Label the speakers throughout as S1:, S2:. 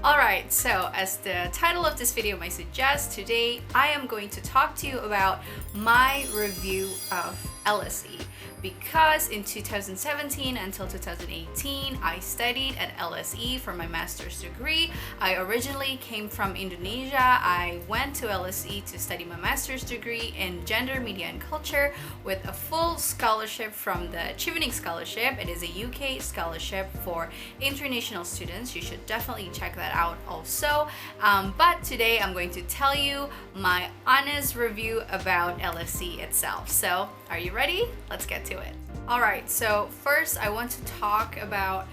S1: Alright, so as the title of this video might suggest, today I am going to talk to you about my review of LSE, because in 2017 until 2018 I studied at LSE for my master's degree. I originally came from Indonesia. I went to LSE to study my master's degree in gender, media and culture with a full scholarship from the Chevening Scholarship. It is a UK scholarship for international students. You should definitely check that out also. But today I'm going to tell you my honest review about LSE itself. So are you ready? Let's get to it. Alright, so first I want to talk about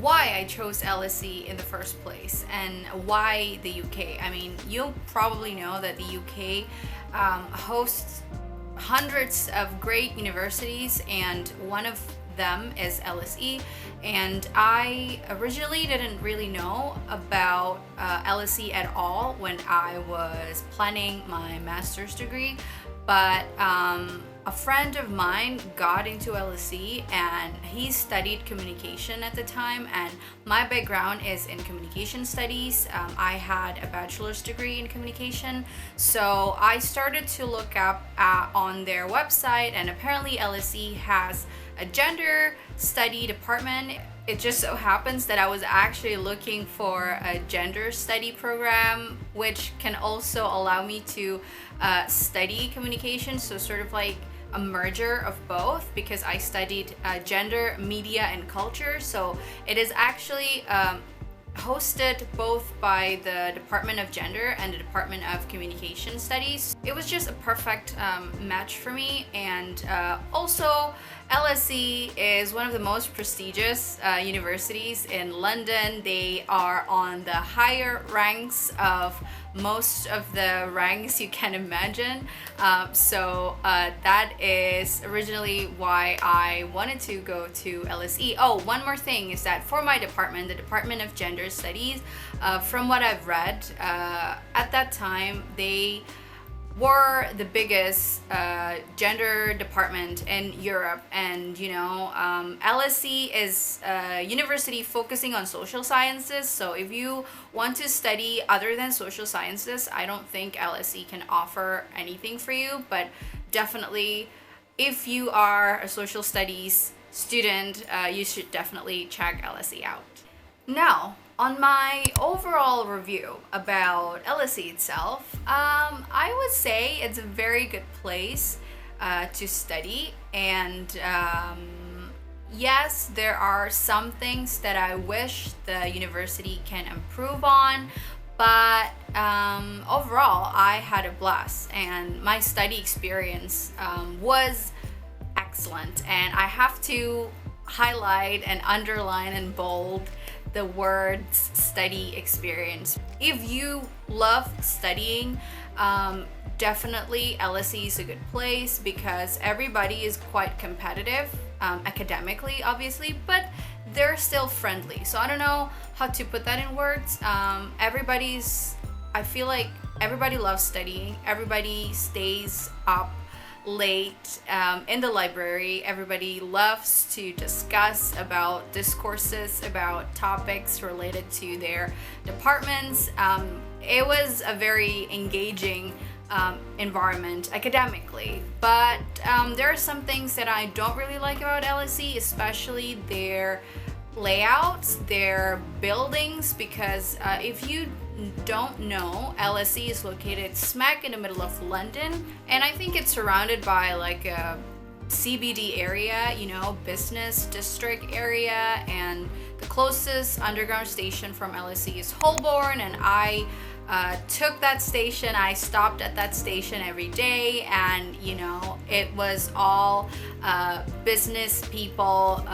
S1: why I chose LSE in the first place and why the UK. I mean, you probably know that the UK hosts hundreds of great universities, and one of them is LSE. And I originally didn't really know about LSE at all when I was planning my master's degree, but a friend of mine got into LSE and he studied communication at the time, and my background is in communication studies. I had a bachelor's degree in communication, so I started to look up on their website, and apparently LSE has a gender study department. It just so happens that I was actually looking for a gender study program which can also allow me to study communication, so sort of like a merger of both, because I studied gender, media and culture. So it is actually hosted both by the Department of Gender and the Department of Communication Studies. It was just a perfect match for me. And also LSE is one of the most prestigious universities in London. They are on the higher ranks of most of the ranks you can imagine. So that is originally why I wanted to go to LSE. Oh, one more thing is that for my department, the Department of Gender Studies, from what I've read, at that time they were the biggest gender department in Europe. And you know, LSE is a university focusing on social sciences, so if you want to study other than social sciences, I don't think LSE can offer anything for you. But definitely if you are a social studies student, you should definitely check LSE out. Now, on my overall review about LSE itself, I would say it's a very good place to study. And yes, there are some things that I wish the university can improve on, but overall I had a blast and my study experience was excellent. And I have to highlight and underline and bold the words study experience. If you love studying, definitely LSE is a good place, because everybody is quite competitive academically, obviously, but they're still friendly. So I don't know how to put that in words. I feel like everybody loves studying. Everybody stays up late in the library. Everybody loves to discuss about discourses, about topics related to their departments. It was a very engaging environment academically, but there are some things that I don't really like about LSE, especially their layouts, their buildings, because if you don't know, LSE is located smack in the middle of London, and I think it's surrounded by like a CBD area, you know, business district area, and the closest underground station from LSE is Holborn, and I took that station. I stopped at that station every day, and you know, it was all business people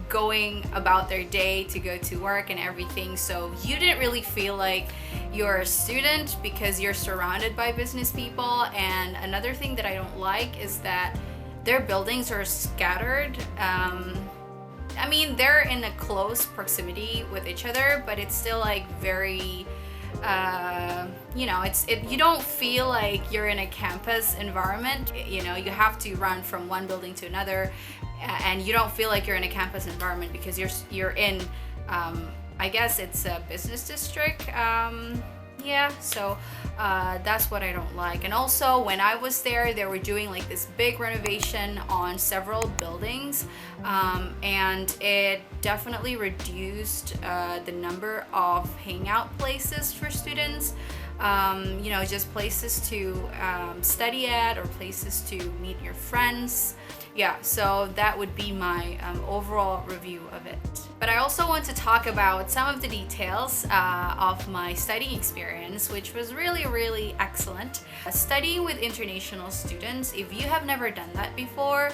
S1: going about their day to go to work and everything. So you didn't really feel like you're a student because you're surrounded by business people. And another thing that I don't like is that their buildings are scattered. I mean, they're in a close proximity with each other, but it's still like very you know, you don't feel like you're in a campus environment. You know, you have to run from one building to another, and you don't feel like you're in a campus environment because you're in I guess it's a business district. Yeah, so that's what I don't like. And also, when I was there, they were doing like this big renovation on several buildings, and it definitely reduced the number of hangout places for students. Just places to study at, or places to meet your friends. Yeah, so that would be my overall review of it. But I also want to talk about some of the details of my studying experience, which was really, really excellent. Studying with international students, if you have never done that before,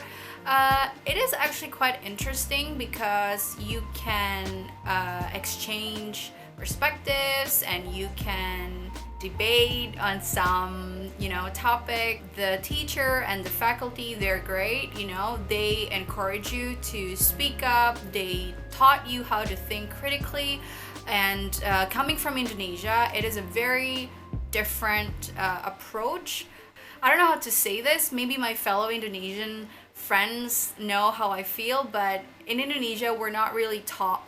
S1: it is actually quite interesting because you can exchange perspectives and you can debate on some topic. The teacher and the faculty, they're great. They encourage you to speak up. They taught you how to think critically, and coming from Indonesia, it is a very different approach. I don't know how to say this. Maybe my fellow Indonesian friends know how I feel, but in Indonesia, we're not really taught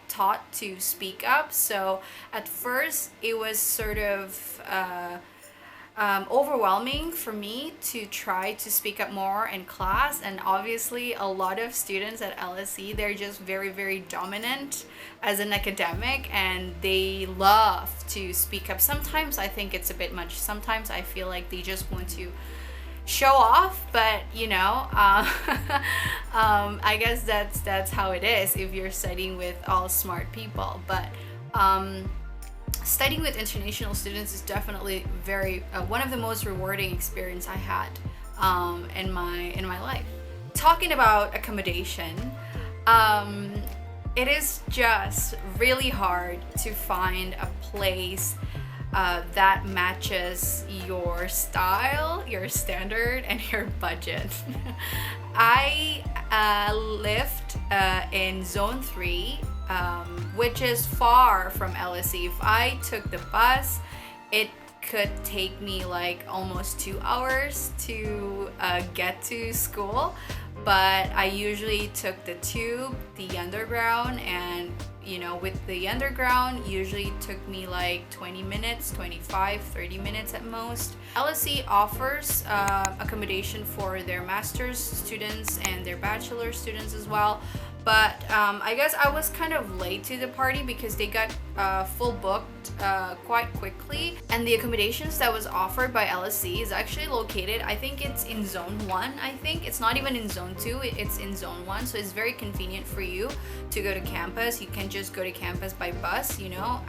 S1: to speak up. So at first, it was sort of overwhelming for me to try to speak up more in class. And obviously, a lot of students at LSE, they're just very, very dominant as an academic, and they love to speak up. Sometimes I think it's a bit much. Sometimes I feel like they just want to show off, but I guess that's how it is if you're studying with all smart people. But studying with international students is definitely very one of the most rewarding experience I had in my life. Talking about accommodation, it is just really hard to find a place that matches your style, your standard, and your budget. I lived in Zone 3, which is far from LSE. If I took the bus, it could take me like almost 2 hours to get to school. But I usually took the tube, the underground, and with the underground, usually took me like 20 minutes, 25, 30 minutes at most. LSE offers accommodation for their master's students and their bachelor students as well. But I guess I was kind of late to the party because they got full booked quite quickly. And the accommodations that was offered by LSE is actually located, I think it's in Zone 1, I think. It's not even in Zone 2, it's in Zone 1. So it's very convenient for you to go to campus. You can just go to campus by bus,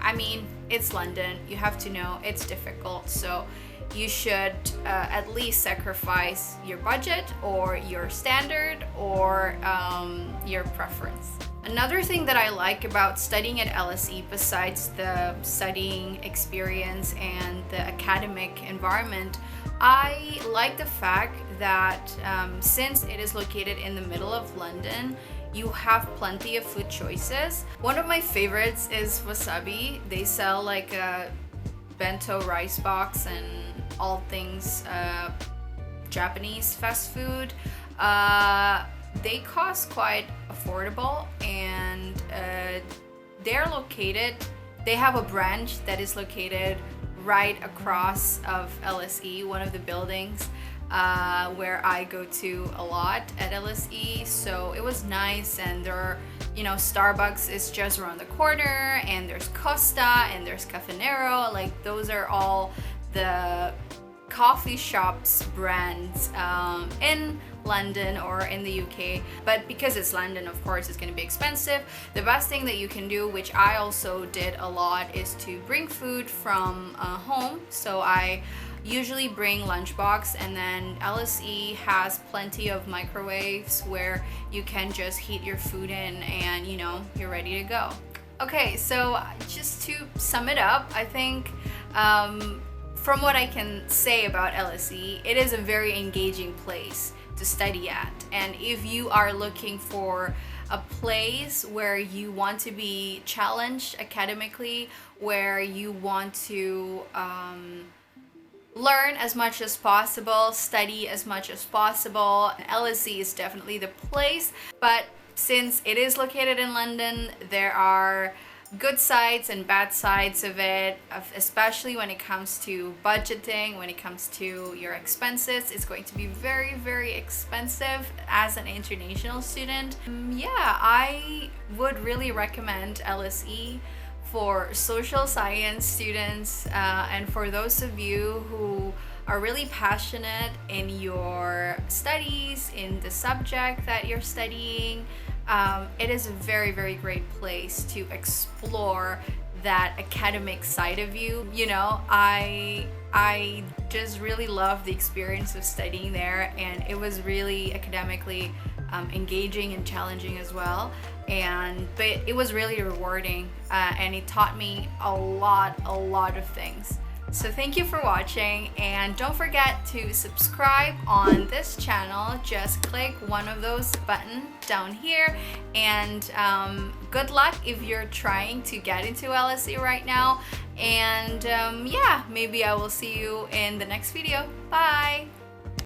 S1: I mean, it's London. You have to know it's difficult. So you should at least sacrifice your budget or your standard or your preference. Another thing that I like about studying at LSE, besides the studying experience and the academic environment, I like the fact that since it is located in the middle of London, you have plenty of food choices. One of my favorites is wasabi. They sell like a bento rice box and all things Japanese fast food. They cost quite affordable, and they have a branch that is located right across of LSE, one of the buildings where I go to a lot at LSE. So it was nice, and there are, Starbucks is just around the corner, and there's Costa and there's Cafe Nero. Like, those are all the coffee shops brands in London or in the UK. But because it's London, of course, it's going to be expensive. The best thing that you can do, which I also did a lot, is to bring food from home. So I usually bring lunchbox, and then LSE has plenty of microwaves where you can just heat your food in, and you're ready to go. Okay, so just to sum it up, I think from what I can say about LSE, it is a very engaging place to study at. And if you are looking for a place where you want to be challenged academically, where you want to learn as much as possible, study as much as possible, LSE is definitely the place. But since it is located in London, there are good sides and bad sides of it, especially when it comes to budgeting, when it comes to your expenses. It's going to be very, very expensive as an international student. Yeah, I would really recommend LSE for social science students, and for those of you who are really passionate in your studies, in the subject that you're studying. It is a very, very great place to explore that academic side of you. You know, I just really love the experience of studying there, and it was really academically engaging and challenging as well. But it was really rewarding, and it taught me a lot of things. So thank you for watching, and don't forget to subscribe on this channel. Just click one of those buttons down here, and good luck if you're trying to get into LSE right now. And yeah, maybe I will see you in the next video. Bye!